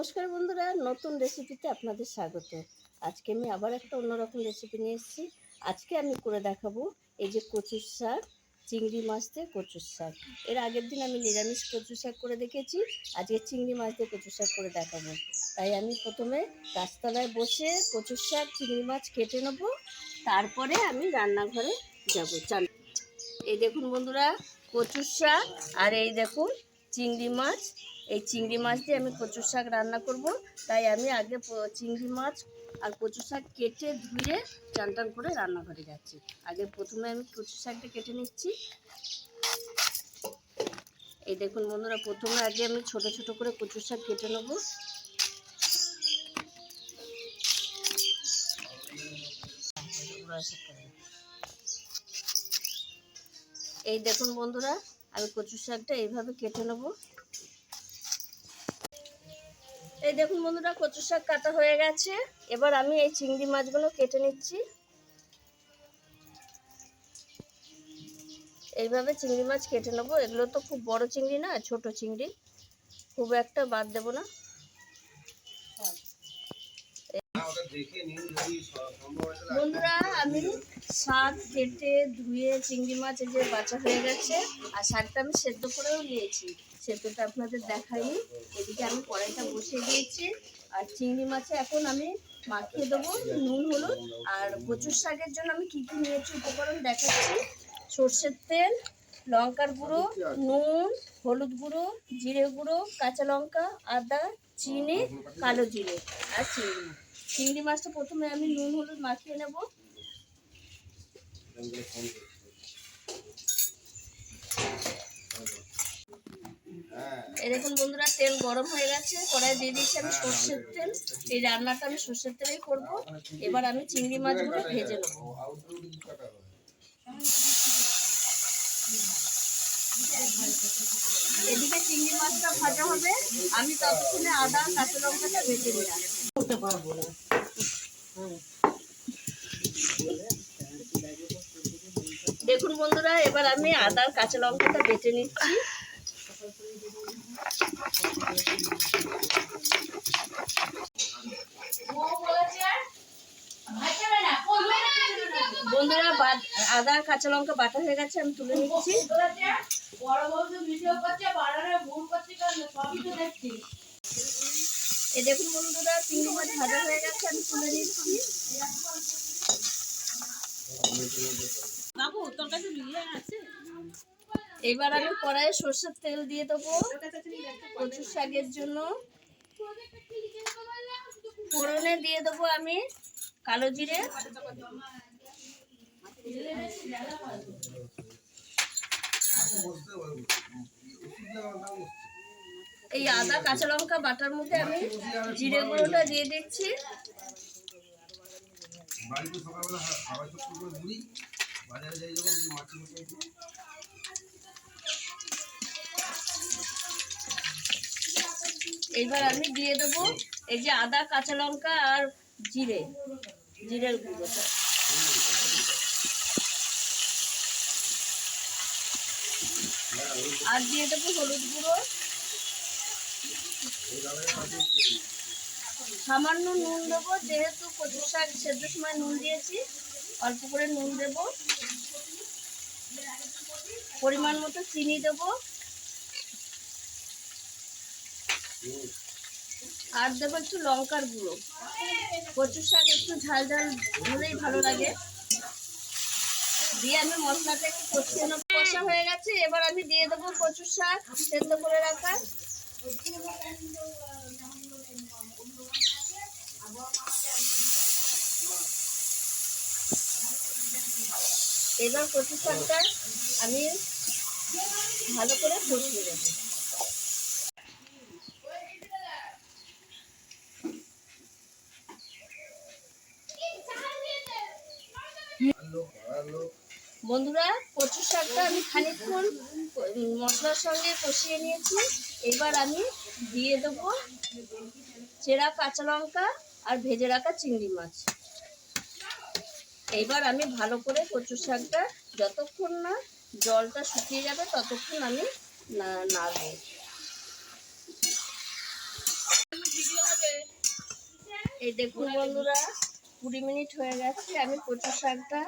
নমস্কার বন্ধুরা, নতুন রেসিপিতে আপনাদের স্বাগত। আজকে আমি আবার একটা অন্যরকম রেসিপি নিয়ে এসেছি। আজকে আমি করে দেখাবো এই যে কচুর শাক, চিংড়ি মাছ দিয়ে কচুর শাক। এর আগের দিন আমি নিরামিষ কচুর শাক করে দেখেছি, আজকে চিংড়ি মাছ দিয়ে কচুর শাক করে দেখাবো। তাই আমি প্রথমে গাছতলায় বসে কচুর শাক, চিংড়ি মাছ কেটে নেবো, তারপরে আমি রান্নাঘরে যাবো। এই দেখুন বন্ধুরা, কচুর শাক আর এই দেখুন চিংড়ি মাছ। এই চিংড়ি মাছ দিয়ে আমি কচুর শাক রান্না করব। তাই আমি আগে চিংড়ি মাছ আর কচুর শাক কেটে ধুয়ে চান টান করে রান্নাঘরে যাচ্ছি। আগে প্রথমে আমি কচুর শাকটা কেটে নিচ্ছি। এই দেখুন বন্ধুরা, প্রথমে আগে আমি ছোট ছোট করে কচুর শাক কেটে নেব। এই দেখুন বন্ধুরা, আমি কচুর শাকটা এইভাবে কেটে নেব। এই দেখুন বন্ধুরা, কচুর শাক কাটা হয়ে গেছে। এবার আমি এই চিংড়ি মাছগুলো কেটে নিচ্ছি। এইভাবে চিংড়ি মাছ কেটে নেবো। এগুলো তো খুব বড় চিংড়ি না, ছোট চিংড়ি, খুব একটা বাদ দেব না। বন্ধুরা, আমি শাক কেটে ধুয়ে চিংড়ি মাছ এই যে বাছা হয়ে গেছে, আর শাকটা আমি সেদ্ধ করেও নিয়েছি। সেদ্ধটা আপনাদের দেখাইনি। এদিকে আমি কড়াইটা বসিয়ে দিয়েছি, আর চিংড়ি মাছে এখন আমি মাখিয়ে দেবো নুন হলুদ। আর কচুর শাকের জন্য আমি কী কী নিয়েছি উপকরণ দেখাচ্ছি। সর্ষের তেল, লঙ্কার গুঁড়ো, নুন, হলুদ গুঁড়ো, জিরে গুঁড়ো, কাঁচা লঙ্কা, আদা, চিনি, কালো জিরে আর চিংড়ি মাছ। চিংড়ি মাছটা প্রথমে আমি নুন হলুদ মাখিয়ে নেব। এই দেখুন বন্ধুরা, তেল গরম হয়ে গেছে, কড়াই দিয়ে দিচ্ছি আমি সর্ষের তেল। এই রান্নাটা আমি সর্ষের তেলেই করব। এবার আমি চিংড়ি মাছগুলো ভেজে নেব। এদিকে চিংড়ি মাছটা ভাজা হবে, আমি ততক্ষণে আদা কাঁচা লঙ্কাটা ভেজে নিলাম। দেখুন বন্ধুরা, এবার আমি আদা কাঁচা লঙ্কাটা বেটে নিচ্ছি। বন্ধুরা, আদা কাঁচা লঙ্কা বাটা হয়ে গেছে, আমি তুলে নিচ্ছি। এই দেখুন বন্ধুরা, চিংড়ি মাছ ভাজা হয়ে গেছে, আমি তুলে নিচ্ছি। এবার আমি কড়াইয়ে সর্ষের তেল দিয়ে দেবো কচুর শাকের জন্য। ফোড়নে দিয়ে দেবো আমি কালো জিরে, এই আদা কাঁচা লঙ্কা বাটার মধ্যে আমি জিরে গুঁড়োটা দিয়ে দিচ্ছি। এবার আমি দিয়ে দেবো এই যে আদা কাঁচা লঙ্কা আর জিরের গুঁড়োটা। আর দিয়ে দেবো হলুদ গুঁড়ো, সামান্য নুন দেবো, যেহেতু কচুর শাক সেদ্ধ সময় নুন দিয়েছি, অল্প করে নুন দেব। পরিমাণ মতো চিনি দেবো, আর দেবো একটু লঙ্কার গুঁড়ো। কচুর শাক একটু ঝাল ঝাল হলেই ভালো লাগে। দিয়ে আমি মশলাটা একটু কষিয়ে নেবো। কষা হয়ে গেছে, এবার আমি দিয়ে দেবো কচুর শাক সেদ্ধ করে রাখা। এবার কচুর শাকটা আমি ভালো করে কষিয়ে দেবো। বন্ধুরা, কচুর শাকটা আমি খানিকক্ষণ মশলার সঙ্গে কষিয়ে নিয়েছি। এবার আমি দিয়ে দেবো চেরা কাঁচা লঙ্কা আর ভেজে রাখা চিংড়ি মাছ। এইবার আমি ভালো করে কচুর শাকটা যতক্ষণ না জলটা শুকিয়ে যাবে ততক্ষণ আমি নাড়বো। এই দেখুন বন্ধুরা, 20 মিনিট হয়ে গেছে। আমি কচু শাকটা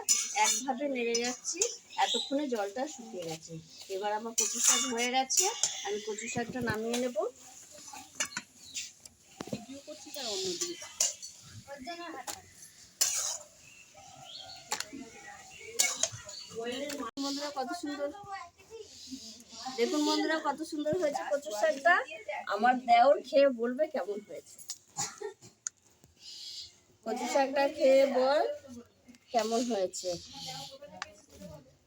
একভাবে নেড়ে যাচ্ছি, এতক্ষণে জলটা শুকিয়ে গেছে। এবার আমার কচু শাক হয়ে গেছে, আমি কচু শাকটা নামিয়ে নেব। ভিডিও করছি তার অন্যদিকে বন্ধুরা কত সুন্দর, দেখুন বন্ধুরা কত সুন্দর হয়েছে কচু শাকটা। আমার দেওর খেয়ে বলবে কেমন হয়েছে। কচু শাকটা খেয়ে বল কেমন হয়েছে।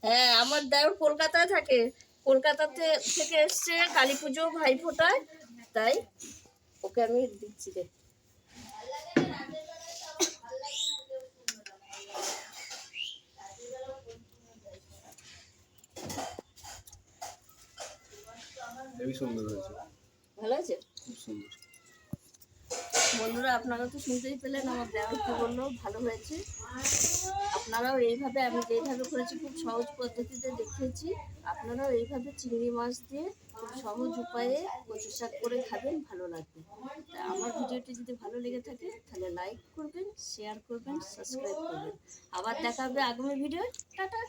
হ্যাঁ, আমার দেওর কলকাতায় থাকে, কলকাতাতে থেকে এসছে কালী পুজো ভাইফোঁটায়, তাই ওকে আমি দিচ্ছি রে। হেবি সুন্দর হয়েছে, ভালো আছে খুব সুন্দর। বন্ধুরা, আপনারা তো শুনতেই পেলেন আমার দেওর কি বললো, ভালো হয়েছে। আপনারাও এইভাবে, আমি যেইভাবে করেছি খুব সহজ পদ্ধতিতে দেখিয়েছি, আপনারাও এইভাবে চিংড়ি মাছ দিয়ে খুব সহজ উপায়ে কচু শাক করে খাবেন, ভালো লাগবে। তা আমার ভিডিওটি যদি ভালো লেগে থাকে তাহলে লাইক করবেন, শেয়ার করবেন, সাবস্ক্রাইব করবেন। আবার দেখা হবে আগামী ভিডিও। টাটা।